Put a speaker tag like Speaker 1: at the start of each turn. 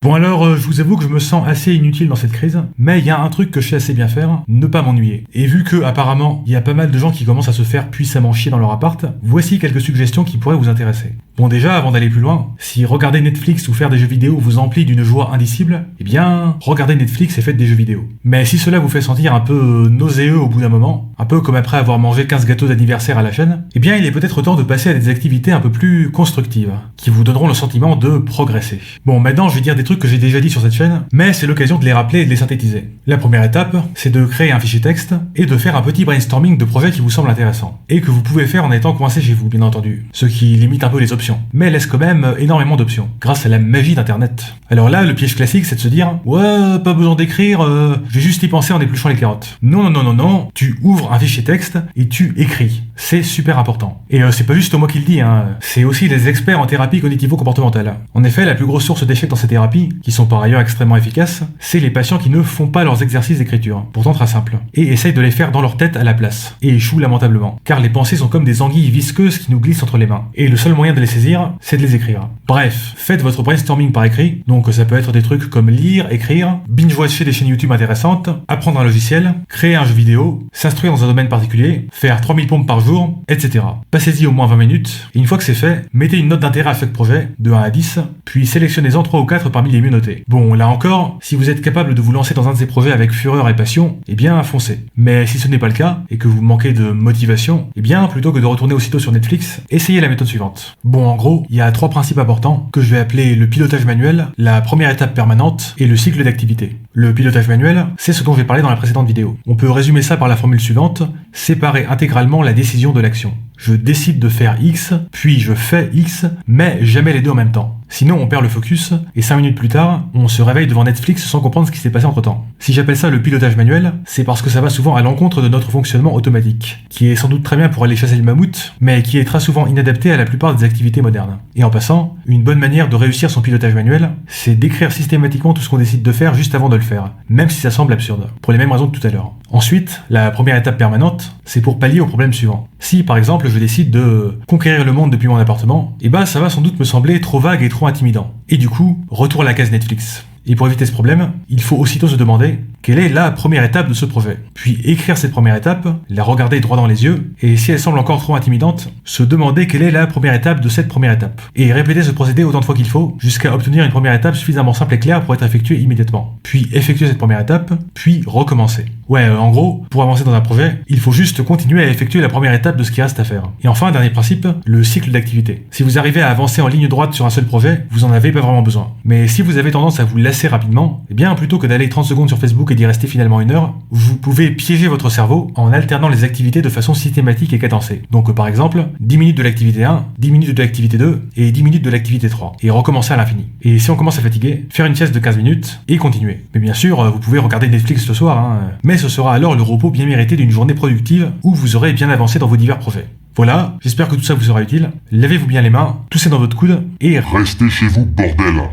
Speaker 1: Bon alors, je vous avoue que je me sens assez inutile dans cette crise, mais il y a un truc que je sais assez bien faire, ne pas m'ennuyer. Et vu que, apparemment, il y a pas mal de gens qui commencent à se faire puissamment chier dans leur appart, voici quelques suggestions qui pourraient vous intéresser. Bon déjà, avant d'aller plus loin, si regarder Netflix ou faire des jeux vidéo vous emplit d'une joie indicible, eh bien, regardez Netflix et faites des jeux vidéo. Mais si cela vous fait sentir un peu nauséeux au bout d'un moment, un peu comme après avoir mangé 15 gâteaux d'anniversaire à la chaîne, eh bien il est peut-être temps de passer à des activités un peu plus constructives, qui vous donneront le sentiment de progresser. Bon, maintenant je vais dire des trucs que j'ai déjà dit sur cette chaîne, mais c'est l'occasion de les rappeler et de les synthétiser. La première étape, c'est de créer un fichier texte et de faire un petit brainstorming de projets qui vous semblent intéressants, et que vous pouvez faire en étant coincé chez vous, bien entendu, ce qui limite un peu les options, mais laisse quand même énormément d'options, grâce à la magie d'internet. Alors là, le piège classique, c'est de se dire « Ouais, pas besoin d'écrire, je vais juste y penser en épluchant les carottes. » Non, tu ouvres un fichier texte et tu écris. C'est super important. Et c'est pas juste moi qui le dis, hein, c'est aussi des experts en thérapie cognitivo-comportementale. En effet, la plus grosse source d'échecs dans ces thérapies, qui sont par ailleurs extrêmement efficaces, c'est les patients qui ne font pas leurs exercices d'écriture, pourtant très simples, et essayent de les faire dans leur tête à la place, et échouent lamentablement, car les pensées sont comme des anguilles visqueuses qui nous glissent entre les mains, et le seul moyen de les saisir, c'est de les écrire. Bref, faites votre brainstorming par écrit, donc ça peut être des trucs comme lire, écrire, binge-watcher des chaînes YouTube intéressantes, apprendre un logiciel, créer un jeu vidéo, s'instruire dans un domaine particulier, faire 3000 pompes par jour, etc. Passez-y au moins 20 minutes, et une fois que c'est fait, mettez une note d'intérêt à chaque projet, de 1 à 10, puis sélectionnez-en 3 ou 4 parmi les mieux notés. Bon, là encore, si vous êtes capable de vous lancer dans un de ces projets avec fureur et passion, eh bien foncez. Mais si ce n'est pas le cas, et que vous manquez de motivation, eh bien plutôt que de retourner aussitôt sur Netflix, essayez la méthode suivante. Bon, en gros, il y a 3 principes importants que je vais appeler le pilotage manuel, la première étape permanente et le cycle d'activité. Le pilotage manuel, c'est ce dont j'ai parlé dans la précédente vidéo. On peut résumer ça par la formule suivante, séparer intégralement la décision de l'action. Je décide de faire X, puis je fais X, mais jamais les deux en même temps. Sinon on perd le focus, et 5 minutes plus tard, on se réveille devant Netflix sans comprendre ce qui s'est passé entre temps. Si j'appelle ça le pilotage manuel, c'est parce que ça va souvent à l'encontre de notre fonctionnement automatique, qui est sans doute très bien pour aller chasser le mammouth, mais qui est très souvent inadapté à la plupart des activités modernes. Et en passant, une bonne manière de réussir son pilotage manuel, c'est d'écrire systématiquement tout ce qu'on décide de faire juste avant de le faire, même si ça semble absurde, pour les mêmes raisons que tout à l'heure. Ensuite, la première étape permanente, c'est pour pallier au problème suivant. Si par exemple je décide de conquérir le monde depuis mon appartement, et bah ça va sans doute me sembler trop vague et trop intimidant. Et du coup, retour à la case Netflix. Et pour éviter ce problème, il faut aussitôt se demander quelle est la première étape de ce projet. Puis écrire cette première étape, la regarder droit dans les yeux, et si elle semble encore trop intimidante, se demander quelle est la première étape de cette première étape. Et répéter ce procédé autant de fois qu'il faut, jusqu'à obtenir une première étape suffisamment simple et claire pour être effectuée immédiatement. Puis effectuer cette première étape, puis recommencer. Ouais, en gros, pour avancer dans un projet, il faut juste continuer à effectuer la première étape de ce qui reste à faire. Et enfin, dernier principe, le cycle d'activité. Si vous arrivez à avancer en ligne droite sur un seul projet, vous en avez pas vraiment besoin. Mais si vous avez tendance à vous lasser rapidement, eh bien plutôt que d'aller 30 secondes sur Facebook et d'y rester finalement 1 heure, vous pouvez piéger votre cerveau en alternant les activités de façon systématique et cadencée. Donc par exemple, 10 minutes de l'activité 1, 10 minutes de l'activité 2 et 10 minutes de l'activité 3. Et recommencer à l'infini. Et si on commence à fatiguer, faire une sieste de 15 minutes et continuer. Mais bien sûr, vous pouvez regarder Netflix le soir, mais ce sera alors le repos bien mérité d'une journée productive où vous aurez bien avancé dans vos divers projets. Voilà, j'espère que tout ça vous sera utile. Lavez-vous bien les mains, toussez dans votre coude et
Speaker 2: restez chez vous, bordel!